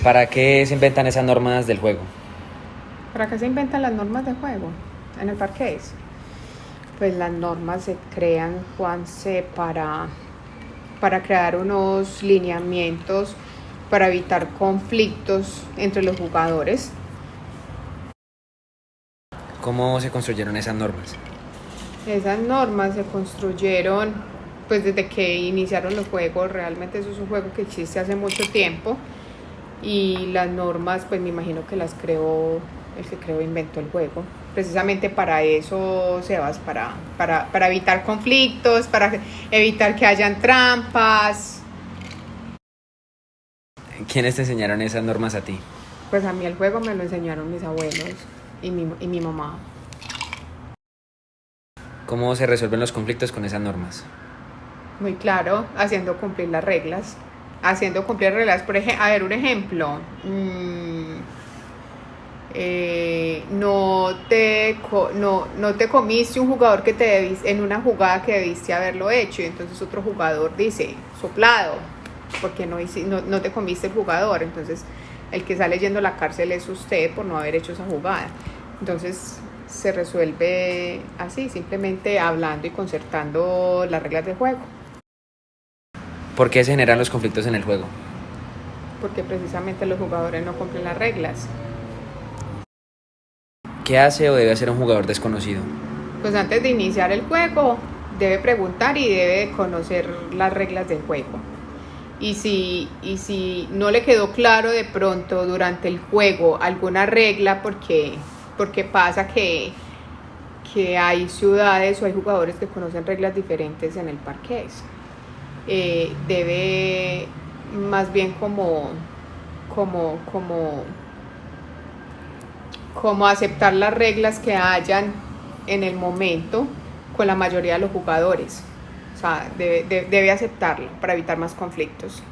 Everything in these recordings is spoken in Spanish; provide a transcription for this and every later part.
¿Para qué se inventan esas normas del juego? ¿Para qué se inventan las normas de juego en el parqués? Pues las normas se crean, Juanse, para crear unos lineamientos para evitar conflictos entre los jugadores. ¿Cómo se construyeron esas normas? Esas normas se construyeron pues desde que iniciaron los juegos. Realmente eso es un juego que existe hace mucho tiempo y las normas pues me imagino que las creó el que creó inventó el juego precisamente para eso, Sebas, para evitar conflictos, para evitar que hayan trampas. ¿Quiénes te enseñaron esas normas a ti? Pues a mí el juego me lo enseñaron mis abuelos y mi mamá. ¿Cómo se resuelven los conflictos con esas normas? Muy claro, haciendo cumplir las reglas. Haciendo cumplir reglas. Por ejemplo, a ver, un ejemplo. No te comiste un jugador que en una jugada que debiste haberlo hecho, y entonces otro jugador dice, soplado, porque no te comiste el jugador. Entonces el que sale yendo a la cárcel es usted por no haber hecho esa jugada. Entonces se resuelve así, simplemente hablando y concertando las reglas del juego. ¿Por qué se generan los conflictos en el juego? Porque precisamente los jugadores no cumplen las reglas. ¿Qué hace o debe hacer un jugador desconocido? Pues antes de iniciar el juego debe preguntar y debe conocer las reglas del juego. Y si no le quedó claro de pronto durante el juego alguna regla, porque pasa que hay ciudades o hay jugadores que conocen reglas diferentes en el parqués, debe más bien como aceptar las reglas que hayan en el momento con la mayoría de los jugadores. O sea, debe aceptarlo para evitar más conflictos.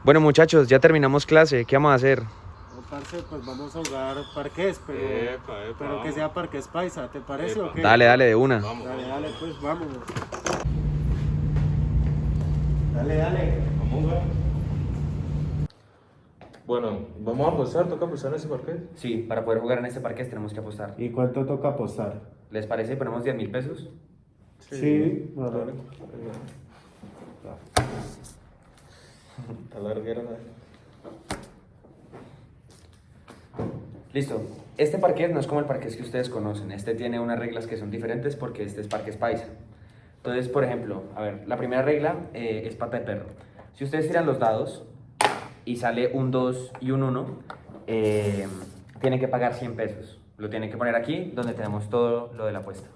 Bueno, muchachos, ya terminamos clase. ¿Qué vamos a hacer? No, parce, pues vamos a jugar parqués, pero que sea parqués paisa, ¿te parece o qué? Dale, de una. Vamos. Dale, pues vamos. Dale. Vamos, güey. Bueno, vamos a apostar, toca apostar en ese parqués. Sí, para poder jugar en este parqués tenemos que apostar. ¿Y cuánto toca apostar? ¿Les parece? ¿Ponemos 10.000 pesos? Sí, vale. A la larguera, ¿no? Listo. Este parqués no es como el parqués que ustedes conocen. Este tiene unas reglas que son diferentes porque este es parqués paisa. Entonces, por ejemplo, a ver, la primera regla es pata de perro. Si ustedes tiran los dados y sale un 2 y un 1, tienen que pagar 100 pesos. Lo tienen que poner aquí, donde tenemos todo lo de la apuesta.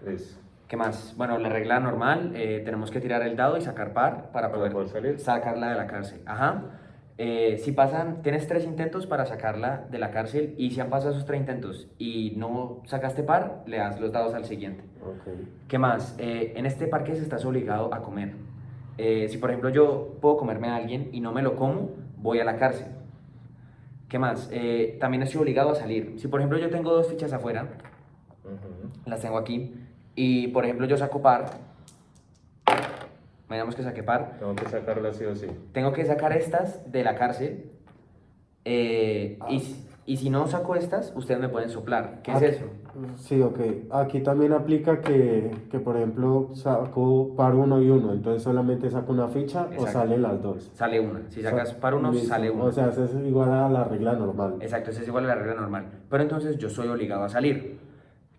Listo. ¿Qué más? Bueno, la regla normal, tenemos que tirar el dado y sacar par para poder salir. sacarla de la cárcel. Ajá. Si pasan, tienes 3 intentos para sacarla de la cárcel, y si han pasado esos 3 intentos y no sacaste par, le das los dados al siguiente. Ok. ¿Qué más? En este parque estás obligado a comer. Si por ejemplo yo puedo comerme a alguien y no me lo como, voy a la cárcel. ¿Qué más? También estoy obligado a salir. Si por ejemplo yo tengo 2 fichas afuera, las tengo aquí, y por ejemplo yo saco par, digamos que saqué par, Tengo que sacarla sí o sí. tengo que sacar estas de la cárcel, y si no saco estas, ustedes me pueden soplar. ¿Qué es eso? Sí, ok. Aquí también aplica que por ejemplo, saco par 1 y 1, entonces solamente saco una ficha o Exacto. salen las dos. Sale una. Si sacas par uno, Listo. sale una. O sea, eso es igual a la regla normal. Exacto, esa es igual a la regla normal. Pero entonces yo soy obligado a salir.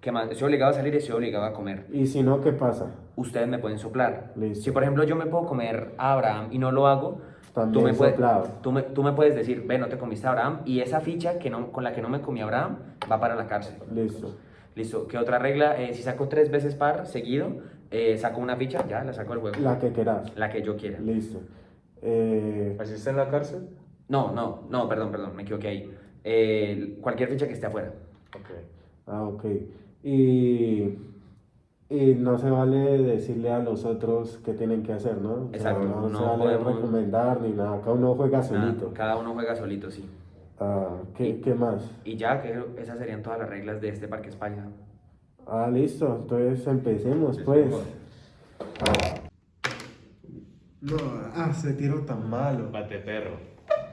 ¿Qué más? Estoy obligado a salir y estoy obligado a comer. Y si no, ¿qué pasa? Ustedes me pueden soplar. Listo. Si por ejemplo yo me puedo comer a Abraham y no lo hago, También soplado. tú me puedes decir, ve, no te comiste a Abraham, y esa ficha con la que no me comí a Abraham va para la cárcel. Listo. Listo. ¿Qué otra regla? Si saco 3 veces par seguido, saco una ficha, ya la saco del juego. La que quieras. La que yo quiera. Listo. ¿Así está en la cárcel? No, perdón, me equivoqué ahí. Cualquier ficha que esté afuera. Ok. Ah, ok. Y no se vale decirle a los otros qué tienen que hacer, ¿no? O sea, Exacto, no se no vale podemos- recomendar ni nada. Cada uno juega solito. Nada, cada uno juega solito, sí. Ah, ¿qué más? Y ya, que esas serían todas las reglas de este parque España. Ah, listo. Entonces empecemos, pues. No, ese tiro tan malo. Pate perro.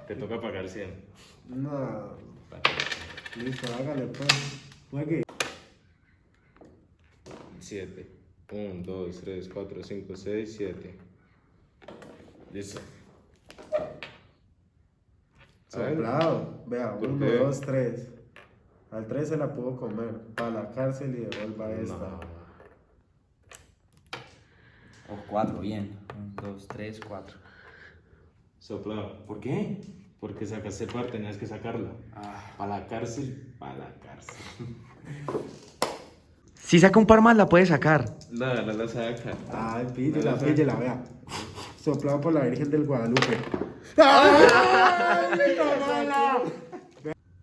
Te toca pagar 100. No. Listo, hágale pues. Juegue. 7. 1, 2, 3, 4, 5, 6, 7. Listo. A ver. Soplado. Vea, ¿Por 1, qué? 2, 3. Al 3 se la pudo comer. Para la cárcel y devuelva esta. No. O 4, bien. 1, 2, 3, 4. Soplado. ¿Por qué? Porque sacaste par, tenías que sacarla. Ah. Para la cárcel, para la cárcel. Si saca un par más, la puede sacar. No, no la saca. Ay, píllela, No, no, píllela, vea. Soplado por la Virgen del Guadalupe. ¡Ay, tómala!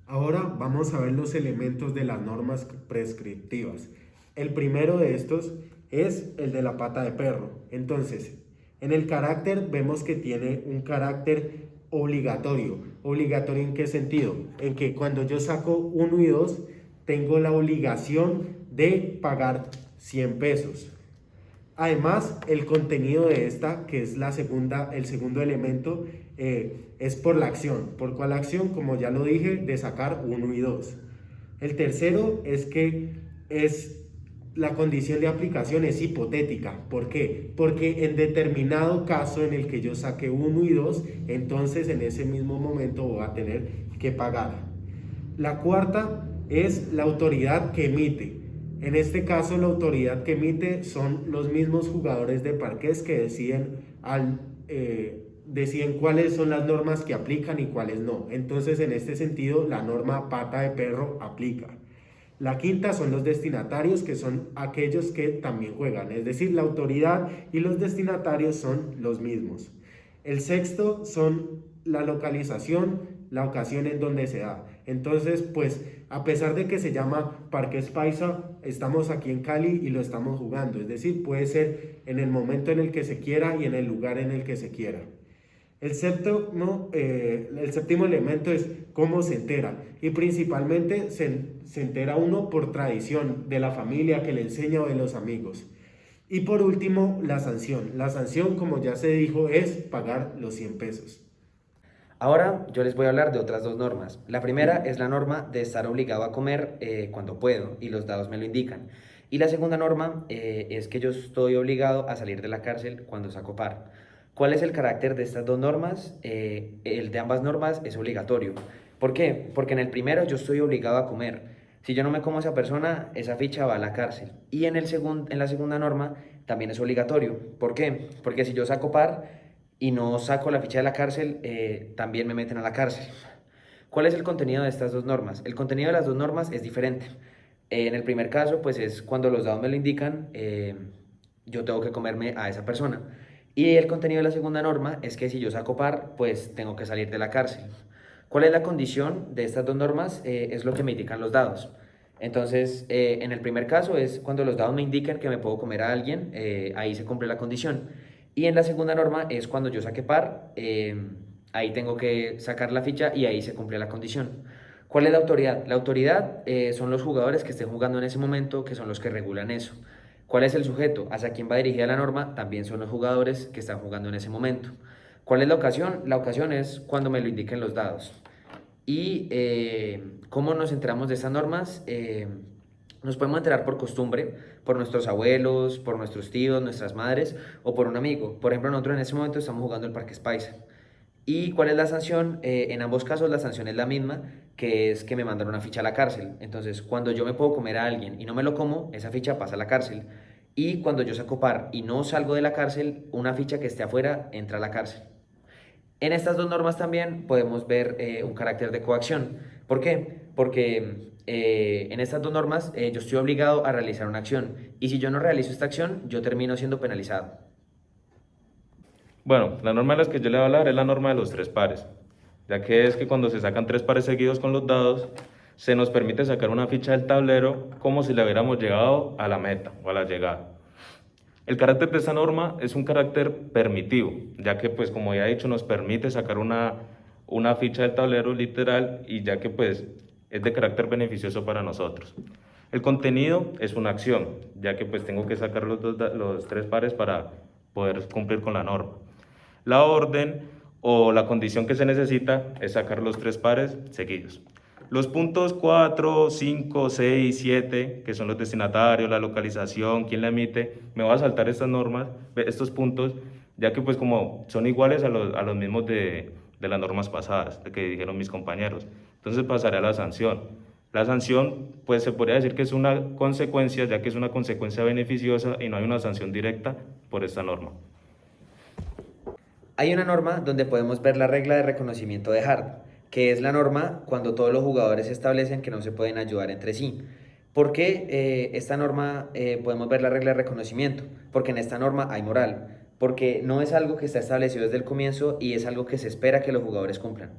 Ahora vamos a ver los elementos de las normas prescriptivas. El primero de estos es el de la pata de perro. Entonces, en el carácter vemos que tiene un carácter obligatorio. ¿Obligatorio en qué sentido? En que cuando yo saco 1 y 2, tengo la obligación de pagar 100 pesos. Además, el contenido de esta, que es el segundo elemento, es por la acción. ¿Por cuál acción? Como ya lo dije, de sacar 1 y 2. El tercero es que la condición de aplicación es hipotética. ¿Por qué? Porque en determinado caso en el que yo saque 1 y 2, entonces en ese mismo momento voy a tener que pagar. La cuarta es la autoridad que emite. En este caso, la autoridad que emite son los mismos jugadores de parqués que deciden cuáles son las normas que aplican y cuáles no. Entonces, en este sentido, la norma pata de perro aplica. La quinta son los destinatarios, que son aquellos que también juegan, es decir, la autoridad y los destinatarios son los mismos. El sexto son la localización, la ocasión en donde se da. Entonces, pues, a pesar de que se llama Parques Paisa, estamos aquí en Cali y lo estamos jugando. Es decir, puede ser en el momento en el que se quiera y en el lugar en el que se quiera. El séptimo elemento es cómo se entera. Y principalmente se entera uno por tradición de la familia que le enseña o de los amigos. Y por último, la sanción. La sanción, como ya se dijo, es pagar los 100 pesos. Ahora yo les voy a hablar de otras 2 normas. La primera es la norma de estar obligado a comer cuando puedo y los dados me lo indican. Y la segunda norma es que yo estoy obligado a salir de la cárcel cuando saco par. ¿Cuál es el carácter de estas 2 normas? El de ambas normas es obligatorio. ¿Por qué? Porque en el primero yo estoy obligado a comer. Si yo no me como a esa persona, esa ficha va a la cárcel. Y en la segunda norma también es obligatorio. ¿Por qué? Porque si yo saco par y no saco la ficha de la cárcel, también me meten a la cárcel. ¿Cuál es el contenido de estas 2 normas? El contenido de las 2 normas es diferente. En el primer caso, pues es cuando los dados me lo indican, yo tengo que comerme a esa persona. Y el contenido de la segunda norma es que si yo saco par, pues tengo que salir de la cárcel. ¿Cuál es la condición de estas 2 normas? Es lo que me indican los dados. Entonces, en el primer caso es cuando los dados me indican que me puedo comer a alguien, ahí se cumple la condición. Y en la segunda norma es cuando yo saque par, ahí tengo que sacar la ficha y ahí se cumple la condición. ¿Cuál es la autoridad? La autoridad son los jugadores que estén jugando en ese momento, que son los que regulan eso. ¿Cuál es el sujeto? ¿Hacia quién va dirigida la norma? También son los jugadores que están jugando en ese momento. ¿Cuál es la ocasión? La ocasión es cuando me lo indiquen los dados. ¿Y cómo nos enteramos de estas normas? Nos podemos enterar por costumbre, por nuestros abuelos, por nuestros tíos, nuestras madres o por un amigo. Por ejemplo, nosotros en ese momento estamos jugando el Parques Paisa. ¿Y cuál es la sanción? En ambos casos la sanción es la misma, que es que me mandan una ficha a la cárcel. Entonces, cuando yo me puedo comer a alguien y no me lo como, esa ficha pasa a la cárcel. Y cuando yo saco par y no salgo de la cárcel, una ficha que esté afuera entra a la cárcel. En estas 2 normas también podemos ver un carácter de coacción. ¿Por qué? Porque en estas 2 normas yo estoy obligado a realizar una acción y si yo no realizo esta acción, yo termino siendo penalizado. Bueno, la norma de las que yo le voy a hablar es la norma de los 3 pares, ya que es que cuando se sacan 3 pares seguidos con los dados, se nos permite sacar una ficha del tablero como si le hubiéramos llegado a la meta o a la llegada. El carácter de esta norma es un carácter permitivo, ya que pues como ya he dicho nos permite sacar una ficha del tablero literal y ya que pues es de carácter beneficioso para nosotros. El contenido es una acción, ya que pues tengo que sacar los 3 pares para poder cumplir con la norma. La orden o la condición que se necesita es sacar los 3 pares seguidos. Los puntos 4, 5, 6, 7, que son los destinatarios, la localización, quién la emite, me voy a saltar estas normas, estos puntos, ya que pues como son iguales a los mismos de las normas pasadas, de que dijeron mis compañeros. Entonces pasaré a la sanción. La sanción, pues se podría decir que es una consecuencia, ya que es una consecuencia beneficiosa y no hay una sanción directa por esta norma. Hay una norma donde podemos ver la regla de reconocimiento de Hart, que es la norma cuando todos los jugadores establecen que no se pueden ayudar entre sí. ¿Por qué esta norma podemos ver la regla de reconocimiento? Porque en esta norma hay moral, porque no es algo que está establecido desde el comienzo y es algo que se espera que los jugadores cumplan.